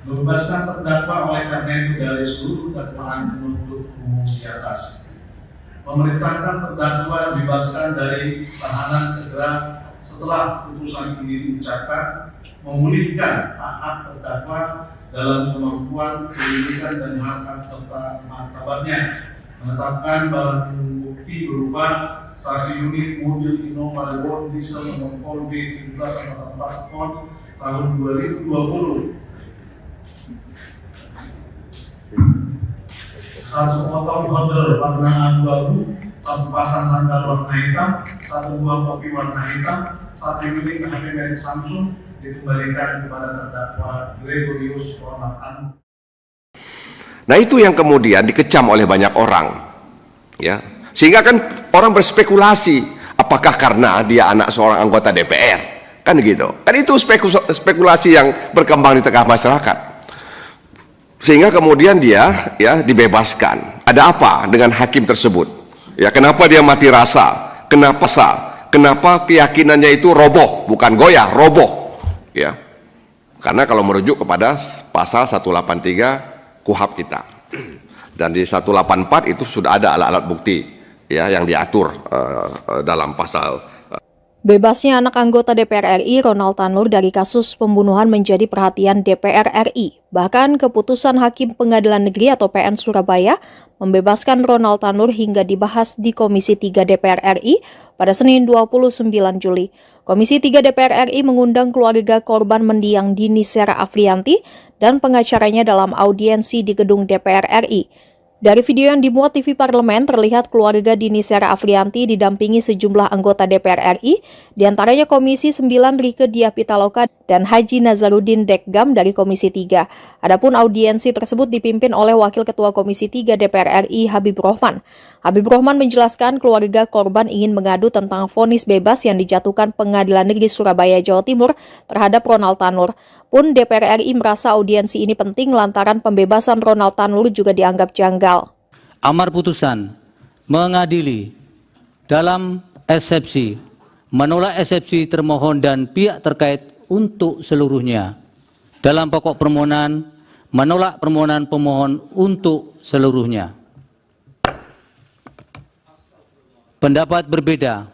Membebaskan terdakwa oleh karena itu dari seluruh dakwaan penuntut umum di atas. Memerintahkan terdakwa dibebaskan dari tahanan segera setelah putusan ini diucapkan, memulihkan hak-hak terdakwa dalam kemampuan penyelidikan dan hak serta martabatnya, menetapkan barang bukti berupa 1 unit mobil Innova Leon diesel nomor Pol B 1744 ton tahun 2020, 1 botol border warna abu-abu, 1 pasang sandal warna hitam, 1 buah kopi warna hitam, 1 unit HP merek Samsung dikembalikan kepada terdakwa Gregorius Ronald Tanur. Nah, itu yang kemudian dikecam oleh banyak orang, ya, sehingga kan orang berspekulasi apakah karena dia anak seorang anggota DPR, kan gitu, kan itu spekulasi yang berkembang di tengah masyarakat, sehingga kemudian dia ya dibebaskan. Ada apa dengan hakim tersebut? Ya, kenapa dia mati rasa? Kenapa keyakinannya itu roboh, bukan goyah, roboh, ya? Karena kalau merujuk kepada pasal 183 KUHP kita, dan di 184 itu sudah ada alat-alat bukti ya yang diatur dalam pasal. Bebasnya anak anggota DPR RI Ronald Tanur dari kasus pembunuhan menjadi perhatian DPR RI. Bahkan keputusan Hakim Pengadilan Negeri atau PN Surabaya membebaskan Ronald Tanur hingga dibahas di Komisi 3 DPR RI pada Senin 29 Juli. Komisi 3 DPR RI mengundang keluarga korban mendiang Dini Sera Afrianti dan pengacaranya dalam audiensi di gedung DPR RI. Dari video yang dimuat TV Parlemen, terlihat keluarga Dini Sera Afrianti didampingi sejumlah anggota DPR RI, diantaranya Komisi 9 Rieke Diah Pitaloka dan Haji Nazarudin Dekgam dari Komisi 3. Adapun audiensi tersebut dipimpin oleh Wakil Ketua Komisi 3 DPR RI Habib Rohman. Habib Rohman menjelaskan keluarga korban ingin mengadu tentang vonis bebas yang dijatuhkan Pengadilan Negeri Surabaya, Jawa Timur terhadap Ronald Tanur. Pun DPR RI merasa audiensi ini penting lantaran pembebasan Ronald Tanur juga dianggap janggal. Amar putusan mengadili dalam eksepsi, menolak eksepsi termohon dan pihak terkait untuk seluruhnya. Dalam pokok permohonan, menolak permohonan pemohon untuk seluruhnya. Pendapat berbeda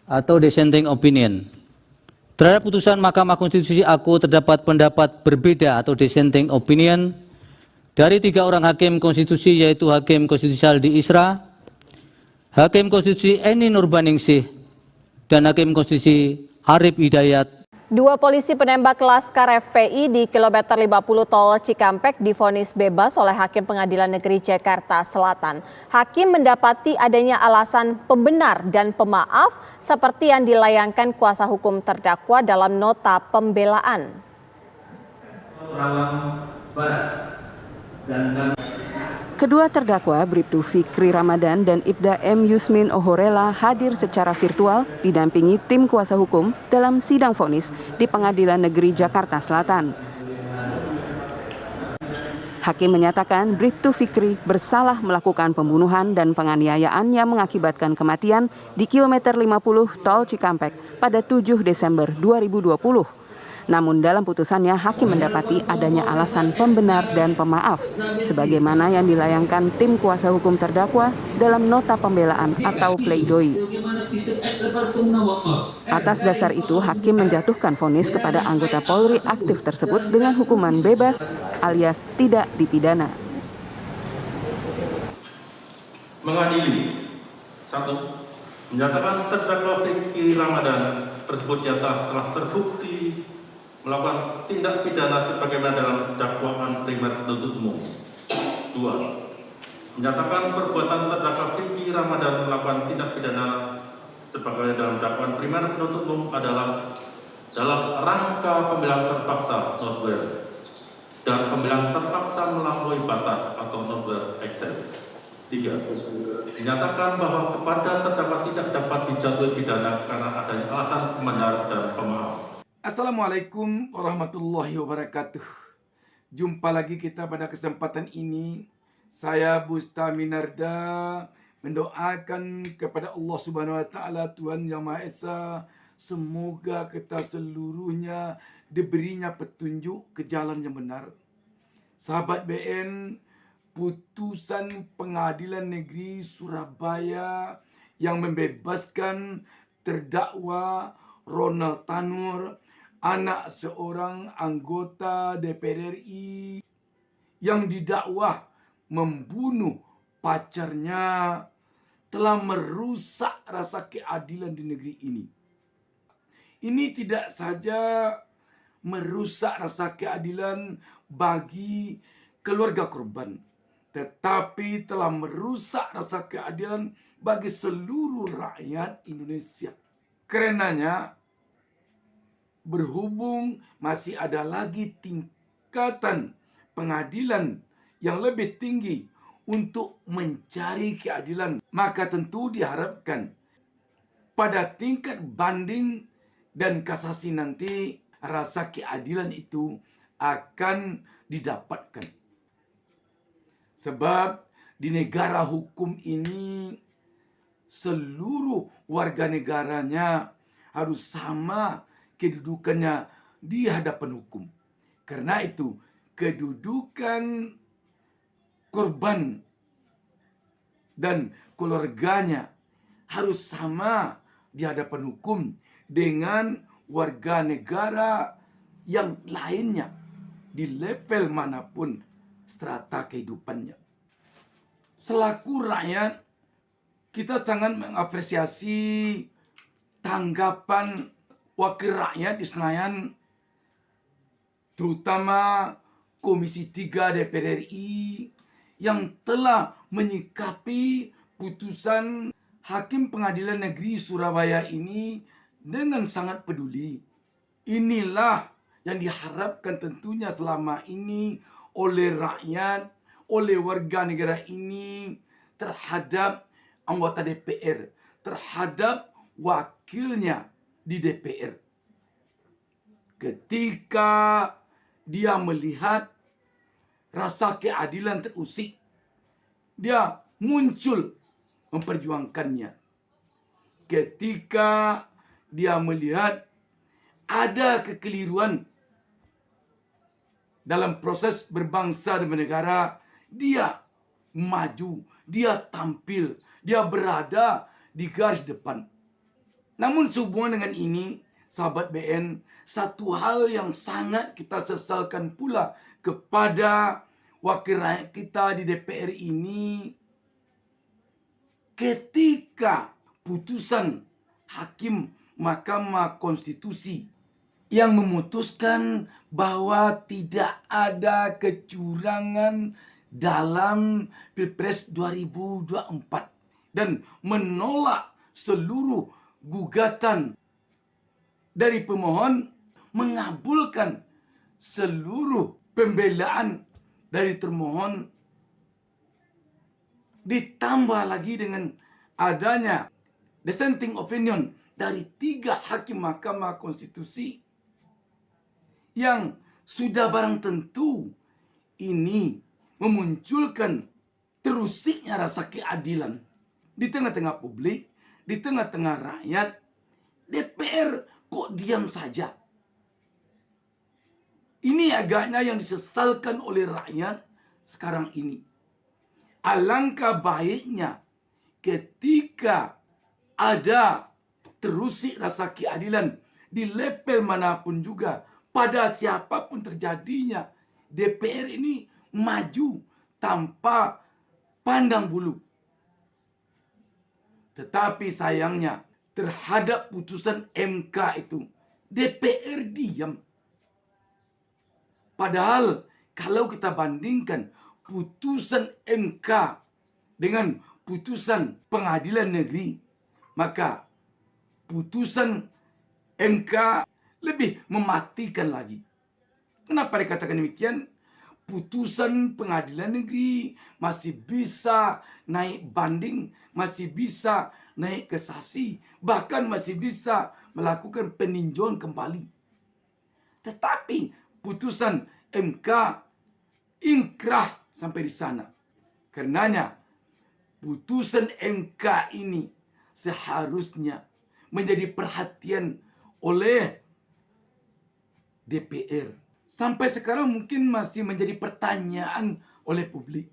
atau dissenting opinion. Terhadap putusan Mahkamah Konstitusi aku terdapat pendapat berbeda atau dissenting opinion dari 3 orang hakim konstitusi, yaitu Hakim Konstitusi Saldi Isra, Hakim Konstitusi Eni Nurbaningsih, dan Hakim Konstitusi Arif Hidayat. 2 polisi penembak Laskar FPI di kilometer 50 tol Cikampek divonis bebas oleh Hakim Pengadilan Negeri Jakarta Selatan. Hakim mendapati adanya alasan pembenar dan pemaaf seperti yang dilayangkan kuasa hukum terdakwa dalam nota pembelaan. Kedua terdakwa Bribtu Fikri Ramadan dan Ibda M. Yusmin Ohorela hadir secara virtual didampingi tim kuasa hukum dalam sidang vonis di Pengadilan Negeri Jakarta Selatan. Hakim menyatakan Bribtu Fikri bersalah melakukan pembunuhan dan penganiayaan yang mengakibatkan kematian di kilometer 50 tol Cikampek pada 7 Desember 2020. Namun dalam putusannya, hakim mendapati adanya alasan pembenar dan pemaaf, sebagaimana yang dilayangkan tim kuasa hukum terdakwa dalam nota pembelaan atau pledoi. Atas dasar itu, hakim menjatuhkan vonis kepada anggota Polri aktif tersebut dengan hukuman bebas alias tidak dipidana. Mengadili 1. Menyatakan terdakwa Fikri Ramadan tersebut telah terbukti melakukan tindak pidana sebagaimana dalam dakwaan primer penuntut umum. 2. Menyatakan perbuatan terdakwa Fikri Ramadan melakukan tindak pidana sebagaimana dalam dakwaan primer penuntut umum adalah dalam rangka pembelaan terpaksa non-fair dan pembelaan terpaksa melampaui batas atau non-fair excess. 3. Menyatakan bahwa kepada terdakwa tidak dapat dijatuhi pidana karena adanya alasan pembenar dan pemaaf. Assalamualaikum warahmatullahi wabarakatuh. Jumpa lagi kita pada kesempatan ini. Saya Busta Minarda mendoakan kepada Allah Subhanahu wa taala, Tuhan Yang Maha Esa, semoga kita seluruhnya diberinya petunjuk ke jalan yang benar. Sahabat BN, putusan Pengadilan Negeri Surabaya yang membebaskan terdakwa Ronald Tanur, anak seorang anggota DPR RI yang didakwa membunuh pacarnya, telah merusak rasa keadilan di negeri ini. Ini tidak saja merusak rasa keadilan bagi keluarga korban, tetapi telah merusak rasa keadilan bagi seluruh rakyat Indonesia. Karenanya, berhubung masih ada lagi tingkatan pengadilan yang lebih tinggi untuk mencari keadilan, maka tentu diharapkan pada tingkat banding dan kasasi nanti rasa keadilan itu akan didapatkan. Sebab di negara hukum ini seluruh warga negaranya harus sama kedudukannya di hadapan hukum. Karena itu kedudukan korban dan keluarganya harus sama di hadapan hukum dengan warga negara yang lainnya di level manapun strata kehidupannya. Selaku rakyat, kita sangat mengapresiasi tanggapan wakil rakyat di Senayan, terutama Komisi 3 DPR RI yang telah menyikapi putusan Hakim Pengadilan Negeri Surabaya ini dengan sangat peduli. Inilah yang diharapkan tentunya selama ini oleh rakyat, oleh warga negara ini terhadap anggota DPR, terhadap wakilnya di DPR. Ketika dia melihat rasa keadilan terusik, dia muncul memperjuangkannya. Ketika dia melihat ada kekeliruan dalam proses berbangsa dan bernegara, dia maju, dia tampil, dia berada di garis depan. Namun sehubungan dengan ini, sahabat BN, satu hal yang sangat kita sesalkan pula kepada wakil rakyat kita di DPR ini, ketika putusan Hakim Mahkamah Konstitusi yang memutuskan bahwa tidak ada kecurangan dalam Pilpres 2024 dan menolak seluruh gugatan dari pemohon, mengabulkan seluruh pembelaan dari termohon, ditambah lagi dengan adanya dissenting opinion dari 3 hakim Mahkamah Konstitusi yang sudah barang tentu ini memunculkan terusiknya rasa keadilan di tengah-tengah publik, di tengah-tengah rakyat. DPR kok diam saja? Ini agaknya yang disesalkan oleh rakyat sekarang ini. Alangkah baiknya ketika ada terusik rasa keadilan di level manapun juga, pada siapapun terjadinya, DPR ini maju tanpa pandang bulu. Tetapi sayangnya terhadap putusan MK itu, DPR diam. Padahal kalau kita bandingkan putusan MK dengan putusan pengadilan negeri, maka putusan MK lebih mematikan lagi. Kenapa dikatakan demikian? Putusan pengadilan negeri masih bisa naik banding, masih bisa naik kasasi, bahkan masih bisa melakukan peninjauan kembali. Tetapi putusan MK ingkrah sampai di sana. Karenanya putusan MK ini seharusnya menjadi perhatian oleh DPR. Sampai sekarang mungkin masih menjadi pertanyaan oleh publik.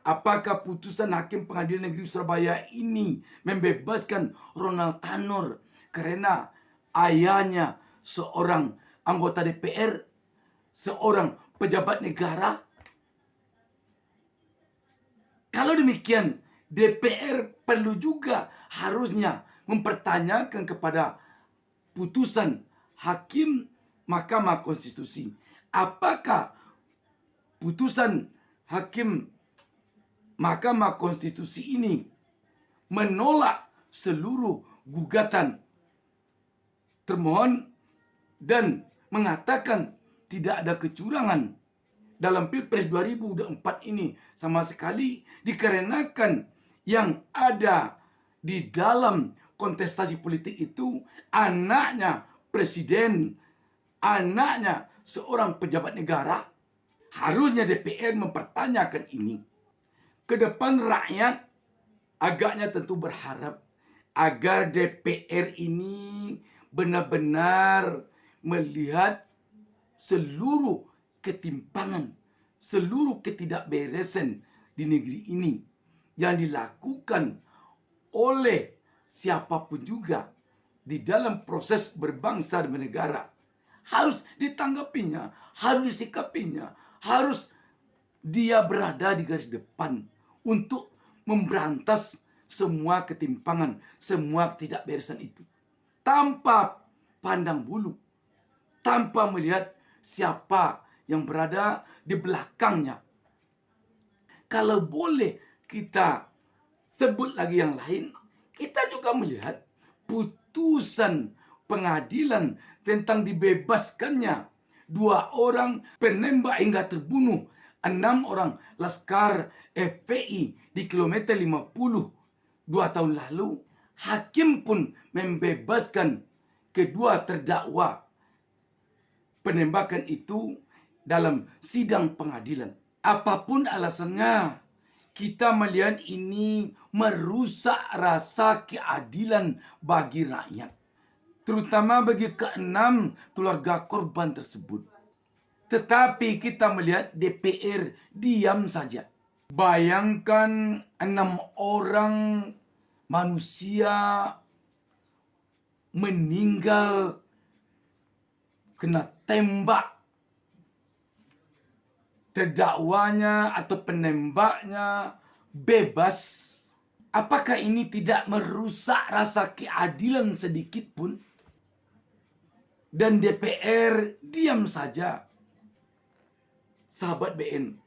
Apakah putusan Hakim Pengadilan Negeri Surabaya ini membebaskan Ronald Tanur karena ayahnya seorang anggota DPR, seorang pejabat negara? Kalau demikian, DPR perlu juga harusnya mempertanyakan kepada putusan Hakim Mahkamah Konstitusi. Apakah putusan Hakim Mahkamah Konstitusi ini menolak seluruh gugatan termohon dan mengatakan tidak ada kecurangan dalam Pilpres 2024 ini sama sekali, dikarenakan yang ada di dalam kontestasi politik itu anaknya presiden, anaknya seorang pejabat negara. Harusnya DPR mempertanyakan ini. Ke depan rakyat agaknya tentu berharap agar DPR ini benar-benar melihat seluruh ketimpangan, seluruh ketidakberesan di negeri ini yang dilakukan oleh siapapun juga di dalam proses berbangsa dan bernegara. Harus ditanggapinya, harus disikapinya, harus dia berada di garis depan untuk memberantas semua ketimpangan, semua ketidakberesan itu. Tanpa pandang bulu, tanpa melihat siapa yang berada di belakangnya. Kalau boleh kita sebut lagi yang lain, kita juga melihat putusan pengadilan tentang dibebaskannya 2 orang penembak hingga terbunuh 6 orang Laskar FPI di kilometer 50 2 tahun lalu. Hakim pun membebaskan kedua terdakwa penembakan itu dalam sidang pengadilan. Apapun alasannya, kita melihat ini merusak rasa keadilan bagi rakyat, terutama bagi ke-6 keluarga korban tersebut. Tetapi kita melihat DPR diam saja. Bayangkan 6 orang manusia meninggal kena tembak. Terdakwanya atau penembaknya bebas. Apakah ini tidak merusak rasa keadilan sedikit pun? Dan DPR diam saja. Sahabat BN,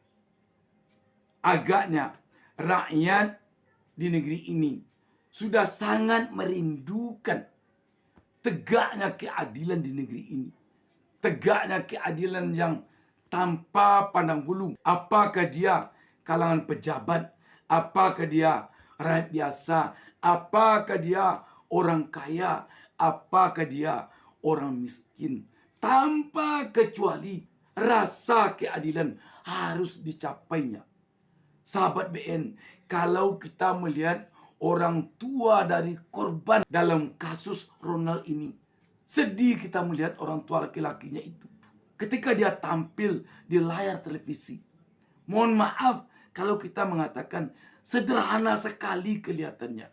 agaknya rakyat di negeri ini sudah sangat merindukan tegaknya keadilan di negeri ini. Tegaknya keadilan yang tanpa pandang bulu. Apakah dia kalangan pejabat, apakah dia rakyat biasa, apakah dia orang kaya, apakah dia orang miskin. Tanpa kecuali rasa keadilan harus dicapainya. Sahabat BN, kalau kita melihat orang tua dari korban dalam kasus Ronald ini, sedih kita melihat orang tua laki-lakinya itu ketika dia tampil di layar televisi. Mohon maaf kalau kita mengatakan sederhana sekali kelihatannya.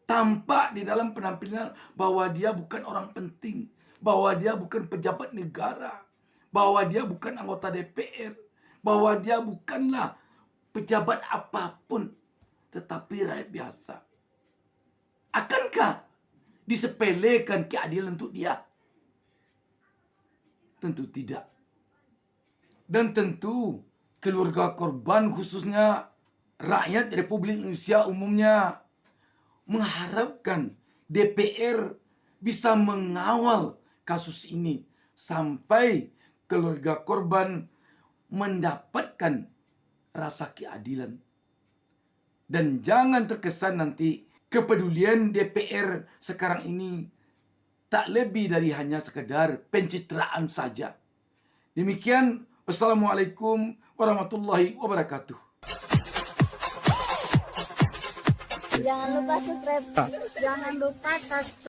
Tampak di dalam penampilan bahwa dia bukan orang penting, bahwa dia bukan pejabat negara, bahwa dia bukan anggota DPR, bahwa dia bukanlah pejabat apapun, tetapi rakyat biasa. Akankah disepelekan keadilan untuk dia? Tentu tidak. Dan tentu keluarga korban, khususnya rakyat Republik Indonesia umumnya, mengharapkan DPR bisa mengawal kasus ini sampai keluarga korban mendapatkan rasa keadilan. Dan jangan terkesan nanti kepedulian DPR sekarang ini tak lebih dari hanya sekedar pencitraan saja. Demikian, wassalamualaikum warahmatullahi wabarakatuh. Jangan lupa subscribe, jangan lupa subscribe.